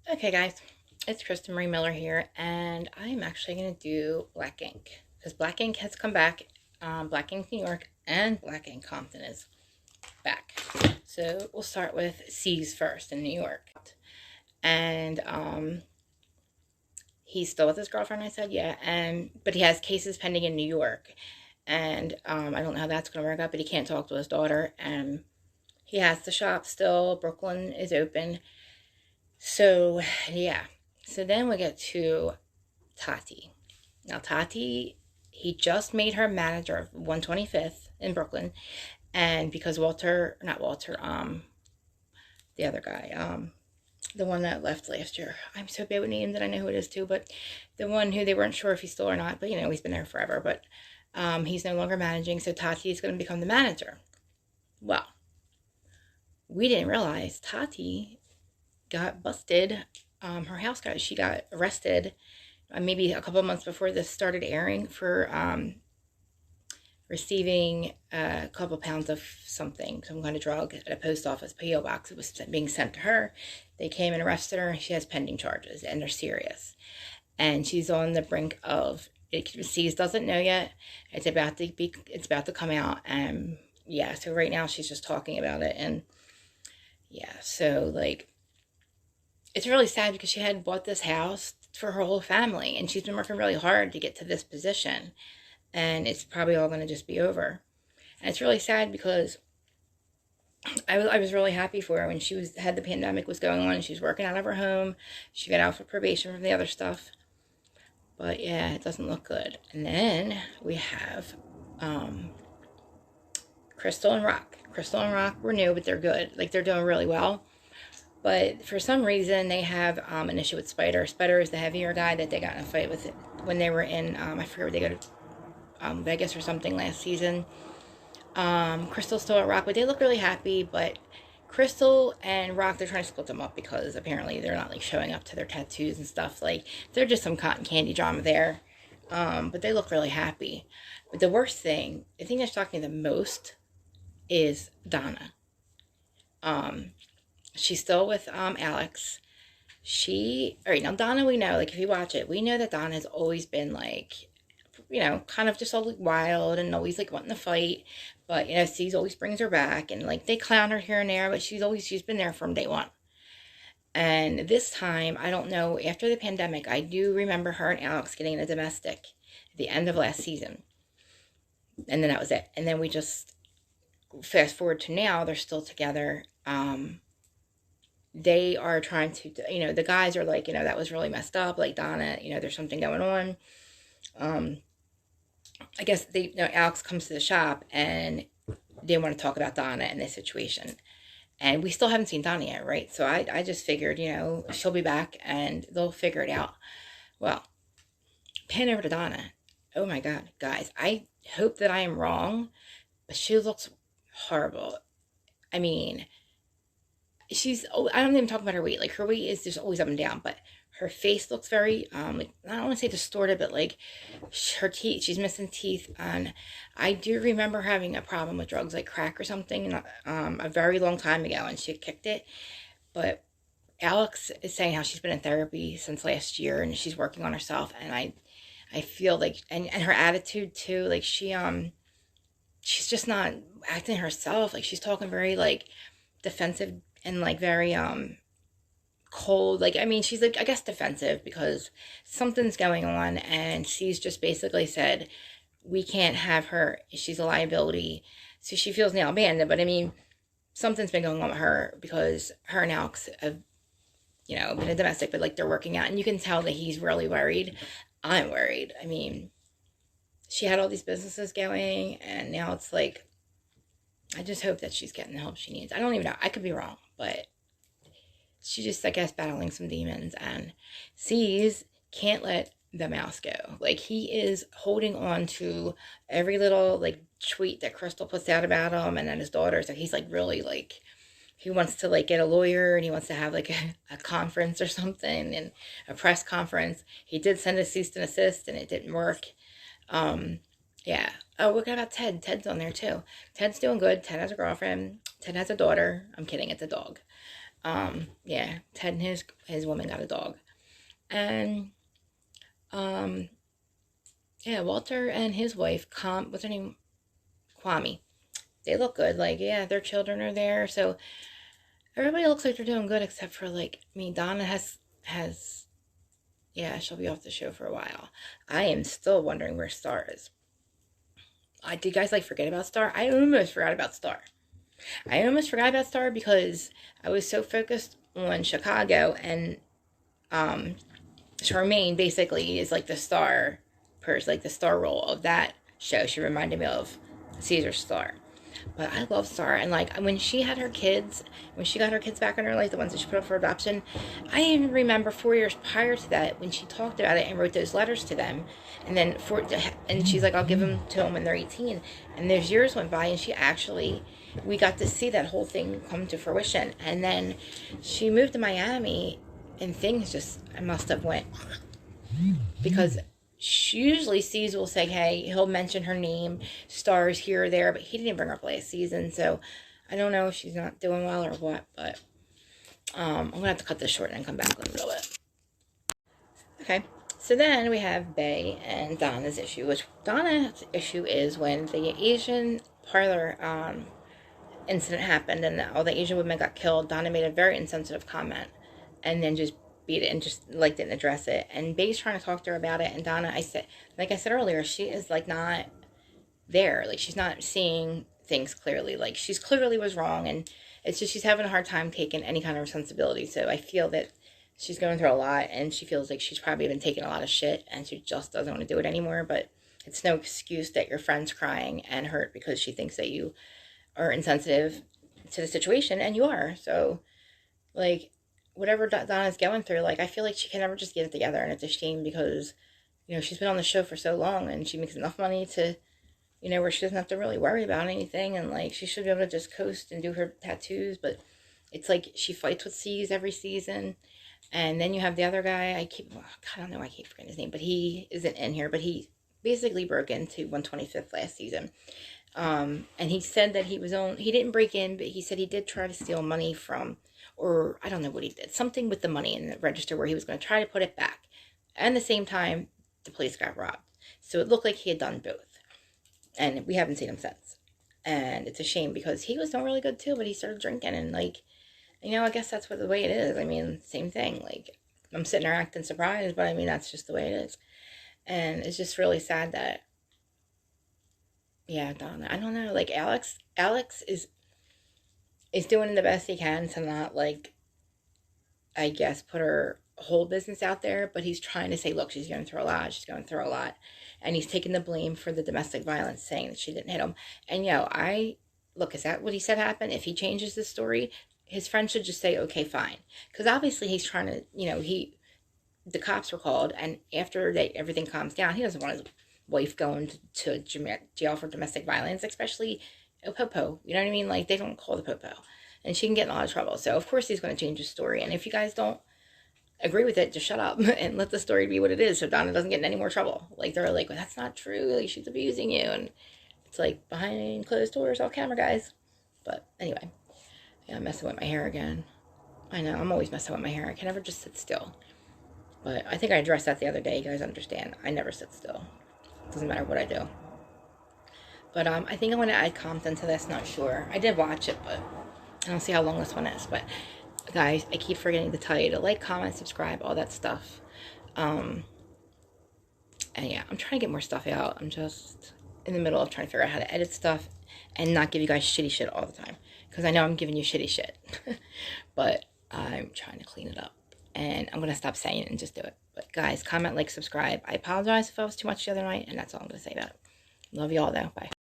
Okay, guys, it's Kristen Marie Miller here, and I'm actually going to do Black Ink because Black Ink has come back. Black Ink New York and Black Ink Compton is back. So we'll start with C's first in New York, and he's still with his girlfriend. I said, yeah, and but he has cases pending in New York, and I don't know how that's going to work out, but he can't talk to his daughter, and he has the shop still. Brooklyn is open. So, yeah. So then we get to Tati. Now, Tati, he just made her manager of 125th in Brooklyn. And because Walter, not Walter, the other guy, the one that left last year. I'm so bad with names and I know who it is too, but the one who they weren't sure if he's still or not, but he's been there forever. But he's no longer managing, so Tati is going to become the manager. Well, we didn't realize Tati got busted. She got arrested maybe a couple of months before this started airing for receiving a couple pounds of something, some kind of drug at a post office P.O. box. It was being sent to her. They came and arrested her, and she has pending charges, and they're serious. And she's on the brink of it. C's doesn't know yet. It's about to come out, and yeah. So right now she's just talking about it, and yeah. So like, it's really sad because she had bought this house for her whole family, and she's been working really hard to get to this position, and it's probably all going to just be over. And it's really sad because I was really happy for her when had the pandemic was going on, and she was working out of her home. She got out for probation from the other stuff, but yeah, it doesn't look good. And then we have Crystal and Rock. Crystal and Rock were new, but they're good. Like, they're doing really well. But for some reason, they have an issue with Spider. Spider is the heavier guy that they got in a fight with when they were in, I forget where they go to, Vegas or something last season. Crystal's still at Rock, but they look really happy. But Crystal and Rock, they're trying to split them up because apparently they're not, like, showing up to their tattoos and stuff. Like, they're just some cotton candy drama there. But they look really happy. But the worst thing, the thing that's shocking me the most is Donna. She's still with Alex. All right, now Donna, we know, like, if you watch it, we know that Donna has always been, like, kind of just all like wild and always like wanting to fight. But, C's always brings her back, and like they clown her here and there, but she's been there from day one. And this time, I don't know, after the pandemic, I do remember her and Alex getting a domestic at the end of last season. And then that was it. And then we just fast forward to now, they're still together. They are trying to, the guys are like, that was really messed up. Like, Donna, there's something going on. I guess Alex comes to the shop and they want to talk about Donna and this situation. And we still haven't seen Donna yet, right? So I just figured, she'll be back and they'll figure it out. Well, pan over to Donna. Oh my God, guys, I hope that I am wrong, but she looks horrible. I mean, I don't even talk about her weight. Like, her weight is just always up and down, but her face looks very, like, I don't want to say distorted, but like her teeth, she's missing teeth. And I do remember having a problem with drugs like crack or something, a very long time ago, and she kicked it. But Alex is saying how she's been in therapy since last year and she's working on herself. And I feel like, and her attitude too, like she's just not acting herself. Like, she's talking very like defensive and like very cold. Like, I mean, she's like, I guess, defensive because something's going on, and she's just basically said we can't have her, she's a liability. So she feels now abandoned. But I mean, something's been going on with her because her and Alex have been a domestic, but like they're working out, and you can tell that he's really worried. I'm worried. I mean, she had all these businesses going, and now it's like, I just hope that she's getting the help she needs. I don't even know. I could be wrong, but she's just, I guess, battling some demons, and C's can't let the mouse go. Like, he is holding on to every little, like, tweet that Crystal puts out about him and then his daughter. So he's, like, really, like, he wants to, like, get a lawyer, and he wants to have, like, a conference or something, and a press conference. He did send a cease and desist, and it didn't work. Yeah. Oh, what about Ted? Ted's on there too. Ted's doing good. Ted has a girlfriend. Ted has a daughter. I'm kidding. It's a dog. Yeah, Ted and his woman got a dog. And, yeah, Walter and his wife, what's her name? Kwame. They look good. Like, yeah, their children are there. So everybody looks like they're doing good except for, like, I mean, Donna has, yeah, she'll be off the show for a while. I am still wondering where Star is. Did you guys, like, forget about Star? I almost forgot about Star. I almost forgot about Star because I was so focused on Chicago, and Charmaine basically is like the star person, like the star role of that show. She reminded me of Caesar Star. But I love Star, and like when she had her kids, when she got her kids back in her life, the ones that she put up for adoption, I even remember 4 years prior to that when she talked about it and wrote those letters to them, and then and she's like, I'll give them to them when they're 18. And there's years went by, and we got to see that whole thing come to fruition. And then she moved to Miami, and things just must have went, because usually C's will say, hey, he'll mention her name, stars here or there, but he didn't bring her up last season, so I don't know if she's not doing well or what, but I'm going to have to cut this short and come back in a little bit. Okay, so then we have Bay and Donna's issue, which Donna's issue is when the Asian parlor incident happened and all the Asian women got killed. Donna made a very insensitive comment and then just beat it and just like didn't address it. And Bay's trying to talk to her about it, and Donna, like I said earlier, she is like not there. Like she's not seeing things clearly. Like she's clearly was wrong, and it's just she's having a hard time taking any kind of responsibility. So I feel that she's going through a lot, and she feels like she's probably been taking a lot of shit, and she just doesn't want to do it anymore. But it's no excuse that your friend's crying and hurt because she thinks that you are insensitive to the situation, and you are. So like whatever Donna's going through, like I feel like she can never just get it together, and it's a shame because, you know, she's been on the show for so long, and she makes enough money to, you know, where she doesn't have to really worry about anything, and like she should be able to just coast and do her tattoos. But it's like she fights with C's every season, and then you have the other guy. I don't know, I keep forgetting his name, but he isn't in here, but he basically broke into 125th last season. And he said that he didn't break in, but he said he did try to steal money from, or I don't know what he did, something with the money in the register where he was going to try to put it back. And at the same time, the place got robbed. So it looked like he had done both. And we haven't seen him since. And it's a shame because he was doing really good too, but he started drinking, and like, you know, I guess that's the way it is. I mean, same thing. Like, I'm sitting there acting surprised, but I mean, that's just the way it is. And it's just really sad that, yeah, Donna, I don't know, like Alex is doing the best he can to not, like, I guess, put her whole business out there, but he's trying to say, look, she's going through a lot, and he's taking the blame for the domestic violence, saying that she didn't hit him. And, is that what he said happened? If he changes the story, his friend should just say, okay, fine. Because obviously he's trying to, the cops were called, and after everything calms down, he doesn't want his wife going to jail for domestic violence, especially a popo. You know what I mean? Like, they don't call the popo. And she can get in a lot of trouble. So, of course, he's going to change his story. And if you guys don't agree with it, just shut up and let the story be what it is so Donna doesn't get in any more trouble. Like, they're like, well, that's not true. Like, she's abusing you. And it's like behind closed doors, all camera guys. But anyway, yeah, I'm messing with my hair again. I know, I'm always messing with my hair. I can never just sit still. But I think I addressed that the other day. You guys understand. I never sit still. Doesn't matter what I do. But I think I'm going to add Compton to this. Not sure. I did watch it, but I don't see how long this one is. But guys, I keep forgetting to tell you to like, comment, subscribe, all that stuff. And yeah, I'm trying to get more stuff out. I'm just in the middle of trying to figure out how to edit stuff and not give you guys shitty shit all the time. Because I know I'm giving you shitty shit. But I'm trying to clean it up. And I'm going to stop saying it and just do it. But guys, comment, like, subscribe. I apologize if I was too much the other night. And that's all I'm going to say about it. Love you all, though. Bye.